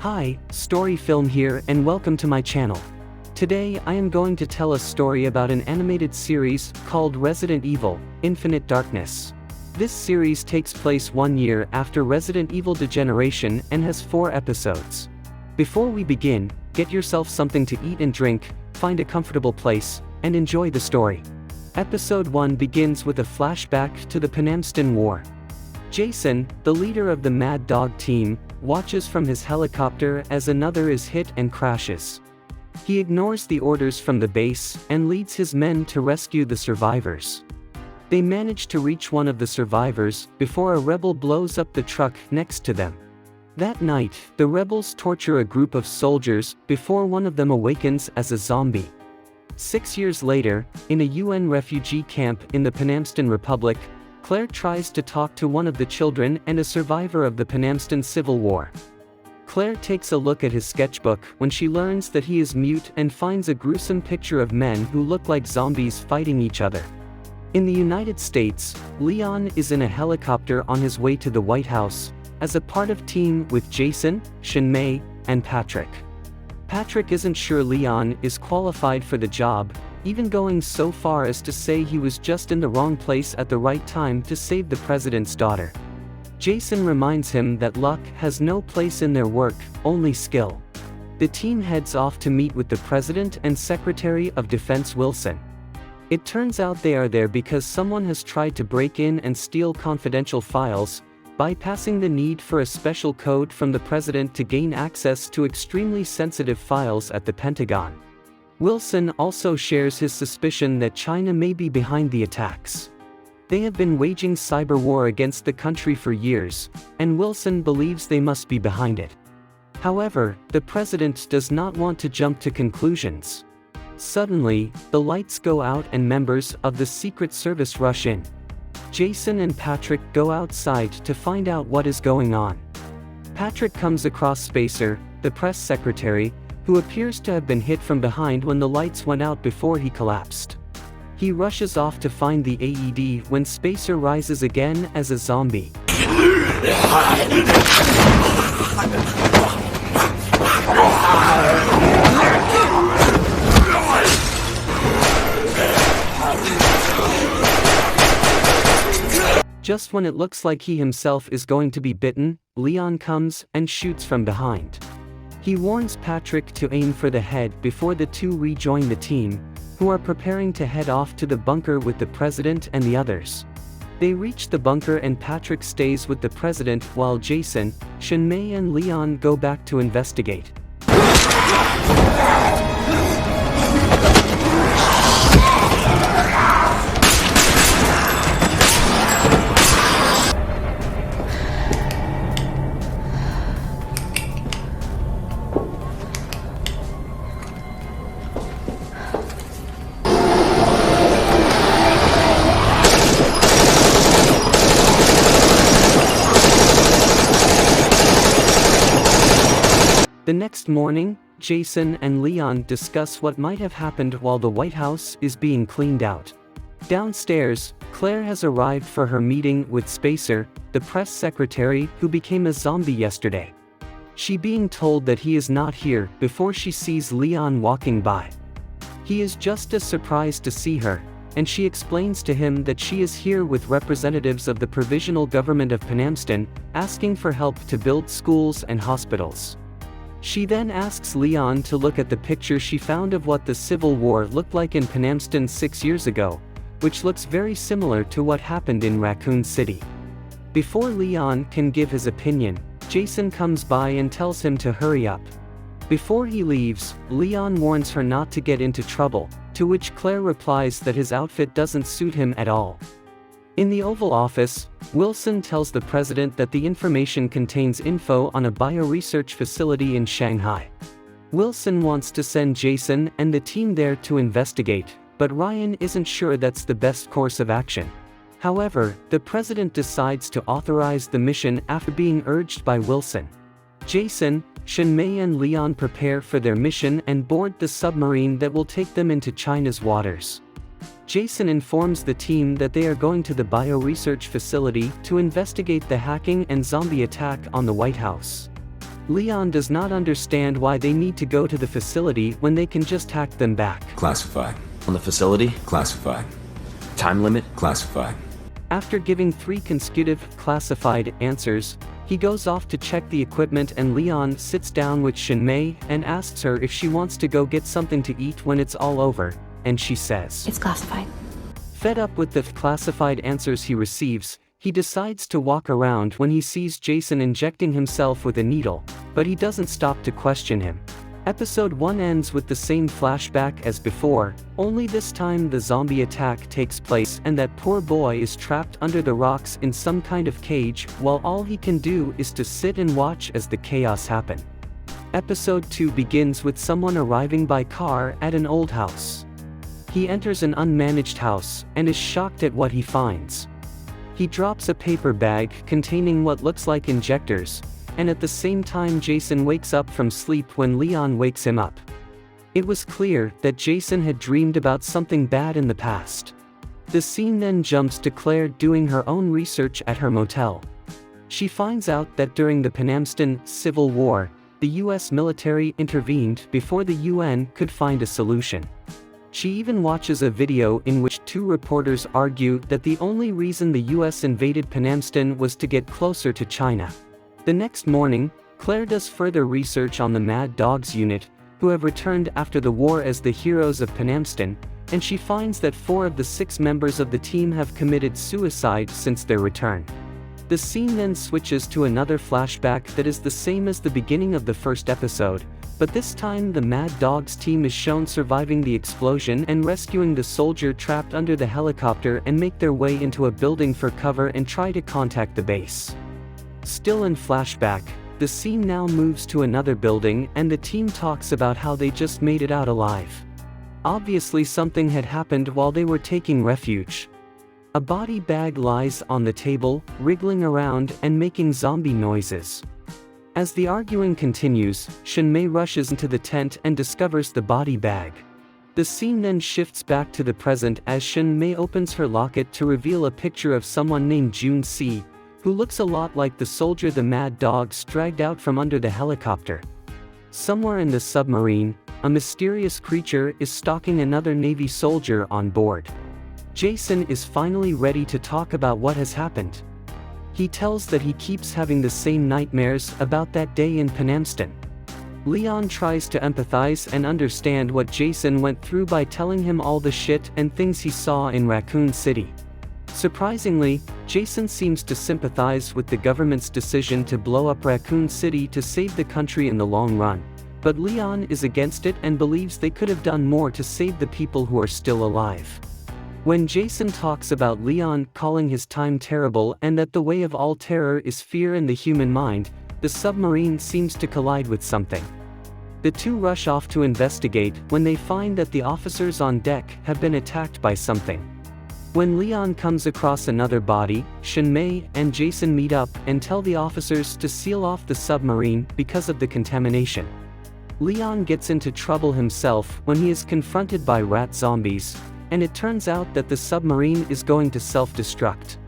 Hi, StoryFilm here and welcome to my channel. Today I am going to tell a story about an animated series called Resident Evil: Infinite Darkness. This series takes place 1 year after Resident Evil Degeneration and has 4 episodes. Before we begin, get yourself something to eat and drink, find a comfortable place, and enjoy the story. Episode 1 begins with a flashback to the Panamstan War. Jason, the leader of the Mad Dog team, watches from his helicopter as another is hit and crashes. He ignores the orders from the base and leads his men to rescue the survivors. They manage to reach one of the survivors before a rebel blows up the truck next to them. That night, the rebels torture a group of soldiers before one of them awakens as a zombie. 6 years later, in a UN refugee camp in the Panamstan Republic, Claire tries to talk to one of the children and a survivor of the Panamstan Civil War. Claire takes a look at his sketchbook when she learns that he is mute and finds a gruesome picture of men who look like zombies fighting each other. In the United States, Leon is in a helicopter on his way to the White House, as a part of team with Jason, Shinmei, and Patrick. Patrick isn't sure Leon is qualified for the job, even going so far as to say he was just in the wrong place at the right time to save the president's daughter. Jason reminds him that luck has no place in their work, only skill. The team heads off to meet with the President and Secretary of Defense Wilson. It turns out they are there because someone has tried to break in and steal confidential files, bypassing the need for a special code from the President to gain access to extremely sensitive files at the Pentagon. Wilson also shares his suspicion that China may be behind the attacks. They have been waging cyber war against the country for years, and Wilson believes they must be behind it. However, the president does not want to jump to conclusions. Suddenly, the lights go out and members of the Secret Service rush in. Jason and Patrick go outside to find out what is going on. Patrick comes across Spacer, the press secretary, who appears to have been hit from behind when the lights went out before he collapsed. He rushes off to find the AED when Spacer rises again as a zombie. Just when it looks like he himself is going to be bitten, Leon comes and shoots from behind. He warns Patrick to aim for the head before the two rejoin the team, who are preparing to head off to the bunker with the president and the others. They reach the bunker and Patrick stays with the president while Jason, Shinmei and Leon go back to investigate. The next morning, Jason and Leon discuss what might have happened while the White House is being cleaned out. Downstairs, Claire has arrived for her meeting with Spacer, the press secretary who became a zombie yesterday. She being told that he is not here before she sees Leon walking by. He is just as surprised to see her, and she explains to him that she is here with representatives of the Provisional Government of Panamstan, asking for help to build schools and hospitals. She then asks Leon to look at the picture she found of what the Civil War looked like in Panamstan 6 years ago, which looks very similar to what happened in Raccoon City. Before Leon can give his opinion, Jason comes by and tells him to hurry up. Before he leaves, Leon warns her not to get into trouble, to which Claire replies that his outfit doesn't suit him at all. In the Oval Office, Wilson tells the president that the information contains info on a bioresearch facility in Shanghai. Wilson wants to send Jason and the team there to investigate, but Ryan isn't sure that's the best course of action. However, the president decides to authorize the mission after being urged by Wilson. Jason, Shinmei and Leon prepare for their mission and board the submarine that will take them into China's waters. Jason informs the team that they are going to the bioresearch facility to investigate the hacking and zombie attack on the White House. Leon does not understand why they need to go to the facility when they can just hack them back. Classified. On the facility? Classified. Time limit? Classified. After giving 3 consecutive classified answers, he goes off to check the equipment, and Leon sits down with Shinmei and asks her if she wants to go get something to eat when it's all over, and she says, It's classified. Fed up with the classified answers he receives, he decides to walk around when he sees Jason injecting himself with a needle, but he doesn't stop to question him. Episode 1 ends with the same flashback as before, only this time the zombie attack takes place and that poor boy is trapped under the rocks in some kind of cage, while all he can do is to sit and watch as the chaos happen. Episode 2 begins with someone arriving by car at an old house. He enters an unmanaged house and is shocked at what he finds. He drops a paper bag containing what looks like injectors, and at the same time Jason wakes up from sleep when Leon wakes him up. It was clear that Jason had dreamed about something bad in the past. The scene then jumps to Claire doing her own research at her motel. She finds out that during the Panamstan Civil War, the US military intervened before the UN could find a solution. She even watches a video in which 2 reporters argue that the only reason the US invaded Panamstan was to get closer to China. The next morning, Claire does further research on the Mad Dogs unit, who have returned after the war as the heroes of Panamstan, and she finds that 4 of the 6 members of the team have committed suicide since their return. The scene then switches to another flashback that is the same as the beginning of the first episode, but this time the Mad Dogs team is shown surviving the explosion and rescuing the soldier trapped under the helicopter and make their way into a building for cover and try to contact the base. Still in flashback, the scene now moves to another building and the team talks about how they just made it out alive. Obviously something had happened while they were taking refuge. A body bag lies on the table, wriggling around and making zombie noises. As the arguing continues, Shinmei rushes into the tent and discovers the body bag. The scene then shifts back to the present as Shinmei opens her locket to reveal a picture of someone named Jun Si, who looks a lot like the soldier the Mad Dogs dragged out from under the helicopter. Somewhere in the submarine, a mysterious creature is stalking another Navy soldier on board. Jason is finally ready to talk about what has happened. He tells that he keeps having the same nightmares about that day in Panamstan. Leon tries to empathize and understand what Jason went through by telling him all the shit and things he saw in Raccoon City. Surprisingly, Jason seems to sympathize with the government's decision to blow up Raccoon City to save the country in the long run, but Leon is against it and believes they could have done more to save the people who are still alive. When Jason talks about Leon calling his time terrible and that the way of all terror is fear in the human mind, the submarine seems to collide with something. The 2 rush off to investigate when they find that the officers on deck have been attacked by something. When Leon comes across another body, Shinmei and Jason meet up and tell the officers to seal off the submarine because of the contamination. Leon gets into trouble himself when he is confronted by rat zombies, and it turns out that the submarine is going to self-destruct.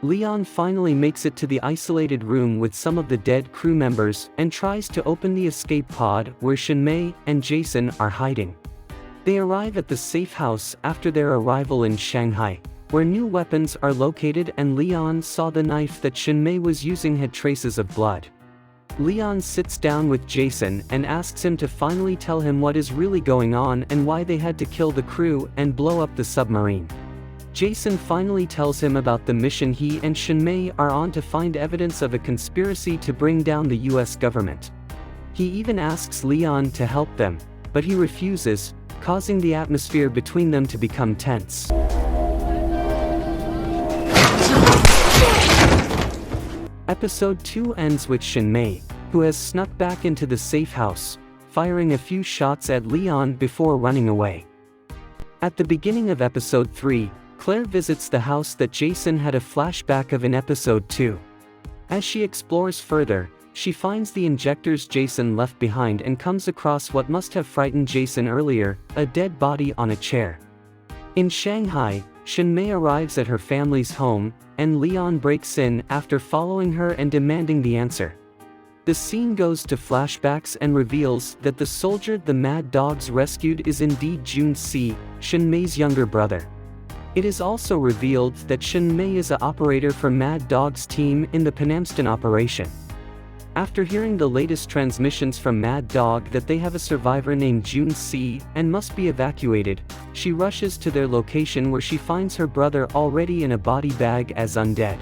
Leon finally makes it to the isolated room with some of the dead crew members and tries to open the escape pod where Shinmei and Jason are hiding. They arrive at the safe house after their arrival in Shanghai, where new weapons are located, and Leon saw the knife that Shinmei was using had traces of blood. Leon sits down with Jason and asks him to finally tell him what is really going on and why they had to kill the crew and blow up the submarine. Jason finally tells him about the mission he and Shinmei are on to find evidence of a conspiracy to bring down the US government. He even asks Leon to help them, but he refuses, causing the atmosphere between them to become tense. Episode 2 ends with Shinmei, who has snuck back into the safe house, firing a few shots at Leon before running away. At the beginning of episode 3, Claire visits the house that Jason had a flashback of in episode 2. As she explores further, she finds the injectors Jason left behind and comes across what must have frightened Jason earlier, a dead body on a chair. In Shanghai, Shinmei arrives at her family's home, and Leon breaks in after following her and demanding the answer. The scene goes to flashbacks and reveals that the soldier the Mad Dogs rescued is indeed Jun-Si, Shinmei's younger brother. It is also revealed that Shinmei is an operator for Mad Dog's team in the Panamston operation. After hearing the latest transmissions from Mad Dog that they have a survivor named Jun-Si and must be evacuated, she rushes to their location where she finds her brother already in a body bag as undead.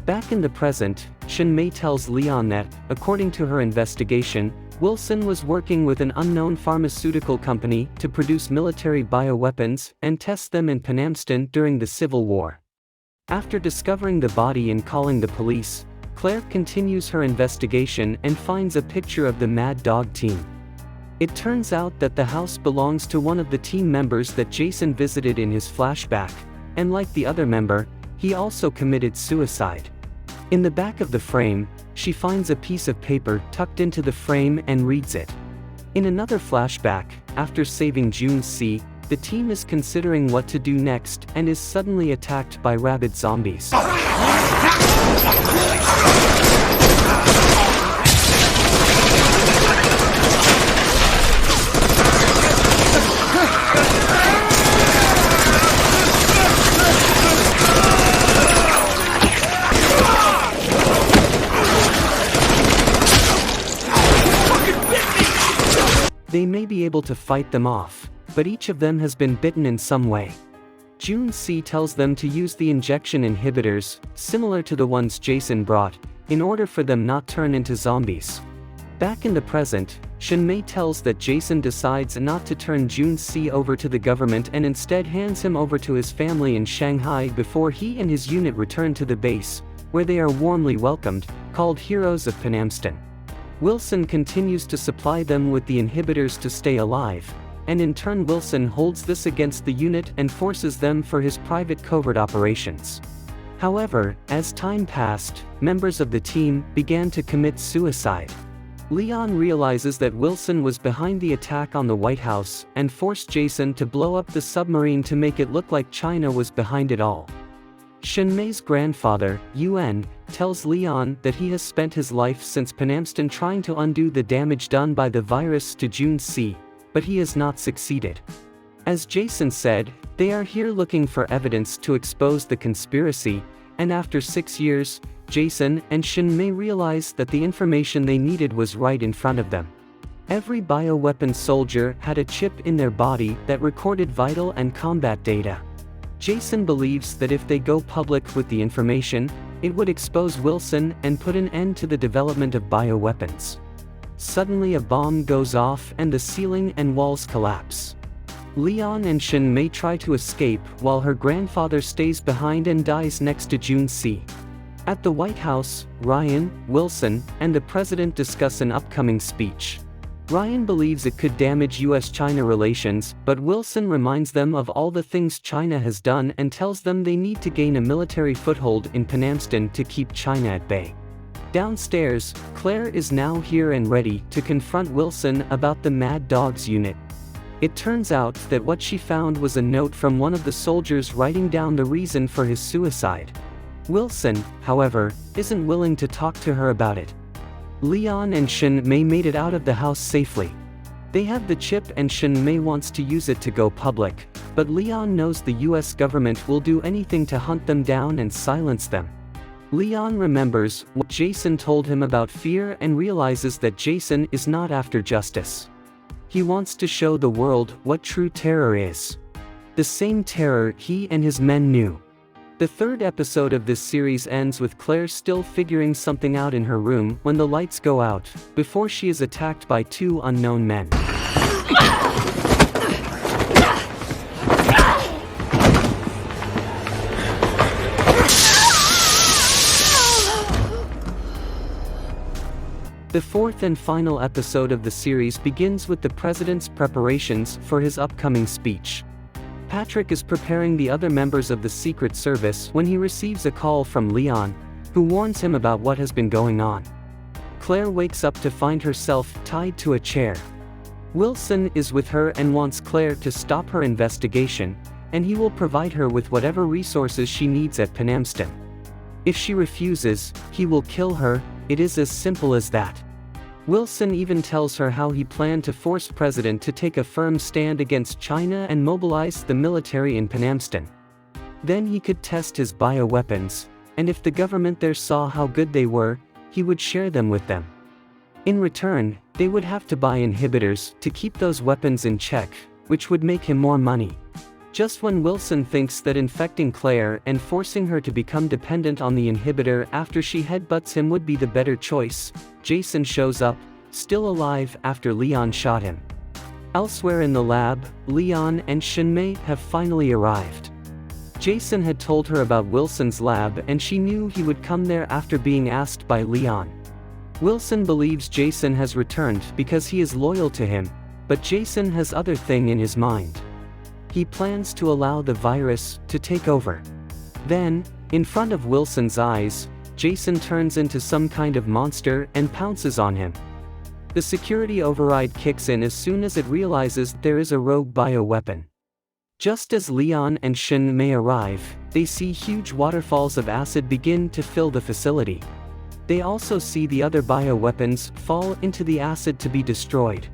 Back in the present, Shinmei tells Leon that, according to her investigation, Wilson was working with an unknown pharmaceutical company to produce military bioweapons and test them in Panamston during the Civil War. After discovering the body and calling the police, Claire continues her investigation and finds a picture of the Mad Dog team. It turns out that the house belongs to one of the team members that Jason visited in his flashback, and like the other member, he also committed suicide. In the back of the frame, she finds a piece of paper tucked into the frame and reads it. In another flashback, after saving Jun-Si, the team is considering what to do next and is suddenly attacked by rabid zombies. They may be able to fight them off, but each of them has been bitten in some way. Jun-Si tells them to use the injection inhibitors, similar to the ones Jason brought, in order for them not turn into zombies. Back in the present, Shinmei tells that Jason decides not to turn Jun-Si over to the government and instead hands him over to his family in Shanghai before he and his unit return to the base, where they are warmly welcomed, called Heroes of Panamston. Wilson continues to supply them with the inhibitors to stay alive, and in turn Wilson holds this against the unit and forces them for his private covert operations. However, as time passed, members of the team began to commit suicide. Leon realizes that Wilson was behind the attack on the White House and forced Jason to blow up the submarine to make it look like China was behind it all. Shinmei's grandfather, Yuan, tells Leon that he has spent his life since Panamston trying to undo the damage done by the virus to Jun-Si, but he has not succeeded. As Jason said, they are here looking for evidence to expose the conspiracy, and after 6 years, Jason and Shinmei realized that the information they needed was right in front of them. Every bioweapon soldier had a chip in their body that recorded vital and combat data. Jason believes that if they go public with the information, it would expose Wilson and put an end to the development of bioweapons. Suddenly a bomb goes off and the ceiling and walls collapse. Leon and Shinmei try to escape while her grandfather stays behind and dies next to Jun-Si. At the White House, Ryan, Wilson, and the president discuss an upcoming speech. Ryan believes it could damage US-China relations, but Wilson reminds them of all the things China has done and tells them they need to gain a military foothold in Panamston to keep China at bay. Downstairs, Claire is now here and ready to confront Wilson about the Mad Dogs unit. It turns out that what she found was a note from one of the soldiers writing down the reason for his suicide. Wilson, however, isn't willing to talk to her about it. Leon and Shinmei made it out of the house safely. They have the chip and Shinmei wants to use it to go public, but Leon knows the US government will do anything to hunt them down and silence them. Leon remembers what Jason told him about fear and realizes that Jason is not after justice. He wants to show the world what true terror is. The same terror he and his men knew. The third episode of this series ends with Claire still figuring something out in her room when the lights go out, before she is attacked by 2 unknown men. The fourth and final episode of the series begins with the president's preparations for his upcoming speech. Patrick is preparing the other members of the Secret Service when he receives a call from Leon, who who warns him about what has been going on. Claire wakes up to find herself tied to a chair. Wilson is with her and wants Claire to stop her investigation, and he will provide her with whatever resources she needs at Penamston. If she refuses, he will kill her. It is as simple as that. Wilson even tells her how he planned to force the president to take a firm stand against China and mobilize the military in Penamston. Then he could test his bioweapons, and if the government there saw how good they were, he would share them with them. In return, they would have to buy inhibitors to keep those weapons in check, which would make him more money. Just when Wilson thinks that infecting Claire and forcing her to become dependent on the inhibitor after she headbutts him would be the better choice, Jason shows up, still alive after Leon shot him. Elsewhere in the lab, Leon and Shinmei have finally arrived. Jason had told her about Wilson's lab and she knew he would come there after being asked by Leon. Wilson believes Jason has returned because he is loyal to him, but Jason has other thing in his mind. He plans to allow the virus to take over. Then, in front of Wilson's eyes, Jason turns into some kind of monster and pounces on him. The security override kicks in as soon as it realizes there is a rogue bioweapon. Just as Leon and Shinmei arrive, they see huge waterfalls of acid begin to fill the facility. They also see the other bioweapons fall into the acid to be destroyed.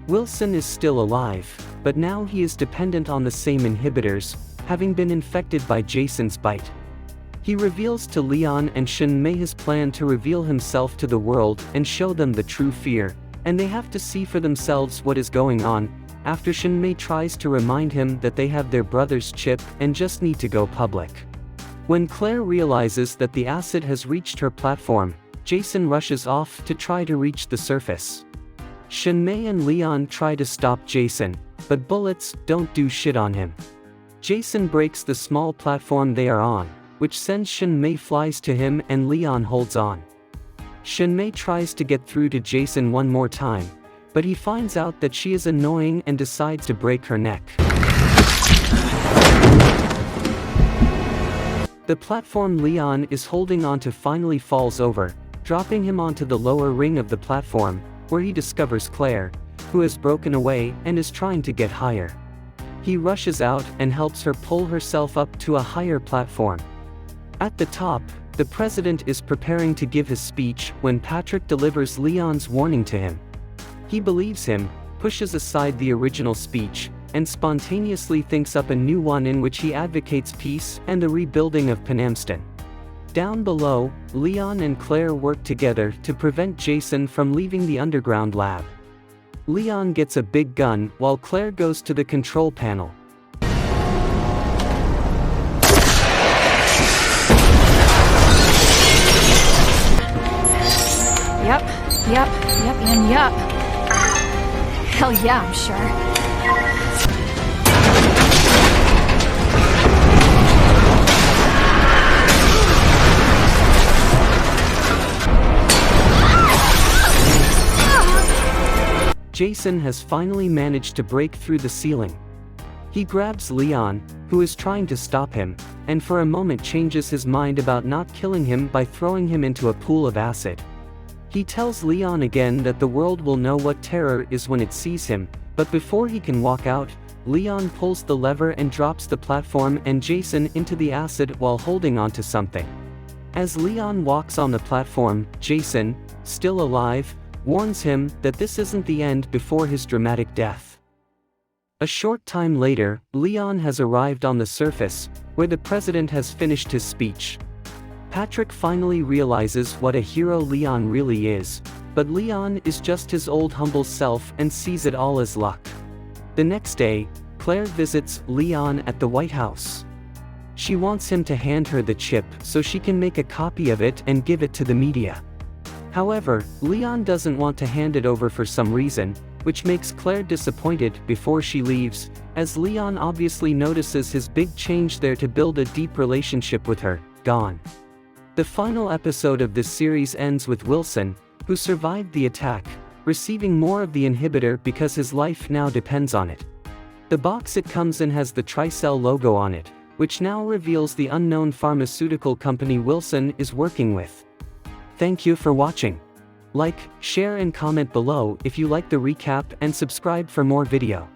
Wilson is still alive, but now he is dependent on the same inhibitors, having been infected by Jason's bite. He reveals to Leon and Shinmei his plan to reveal himself to the world and show them the true fear, and they have to see for themselves what is going on, after Shinmei tries to remind him that they have their brother's chip and just need to go public. When Claire realizes that the acid has reached her platform, Jason rushes off to try to reach the surface. Shinmei and Leon try to stop Jason, but bullets don't do shit on him. Jason breaks the small platform they are on, which sends Shinmei flies to him and Leon holds on. Shinmei tries to get through to Jason one more time, but he finds out that she is annoying and decides to break her neck. The platform Leon is holding onto finally falls over, dropping him onto the lower ring of the platform, where he discovers Claire, who has broken away and is trying to get higher. He rushes out and helps her pull herself up to a higher platform. At the top, the president is preparing to give his speech when Patrick delivers Leon's warning to him. He believes him, pushes aside the original speech, and spontaneously thinks up a new one in which he advocates peace and the rebuilding of Penamston. Down below, Leon and Claire work together to prevent Jason from leaving the underground lab. Leon gets a big gun while Claire goes to the control panel. Yep, and yep. Hell yeah, I'm sure. Jason has finally managed to break through the ceiling. He grabs Leon, who is trying to stop him, and for a moment changes his mind about not killing him by throwing him into a pool of acid. He tells Leon again that the world will know what terror is when it sees him, but before he can walk out, Leon pulls the lever and drops the platform and Jason into the acid while holding onto something. As Leon walks on the platform, Jason, still alive, warns him that this isn't the end before his dramatic death. A short time later, Leon has arrived on the surface, where the president has finished his speech. Patrick finally realizes what a hero Leon really is, but Leon is just his old humble self and sees it all as luck. The next day, Claire visits Leon at the White House. She wants him to hand her the chip so she can make a copy of it and give it to the media. However, Leon doesn't want to hand it over for some reason, which makes Claire disappointed before she leaves, as Leon obviously notices his big change there to build a deep relationship with her, gone. The final episode of this series ends with Wilson, who survived the attack, receiving more of the inhibitor because his life now depends on it. The box it comes in has the Tricell logo on it, which now reveals the unknown pharmaceutical company Wilson is working with. Thank you for watching. Like, share and comment below if you like the recap and subscribe for more video.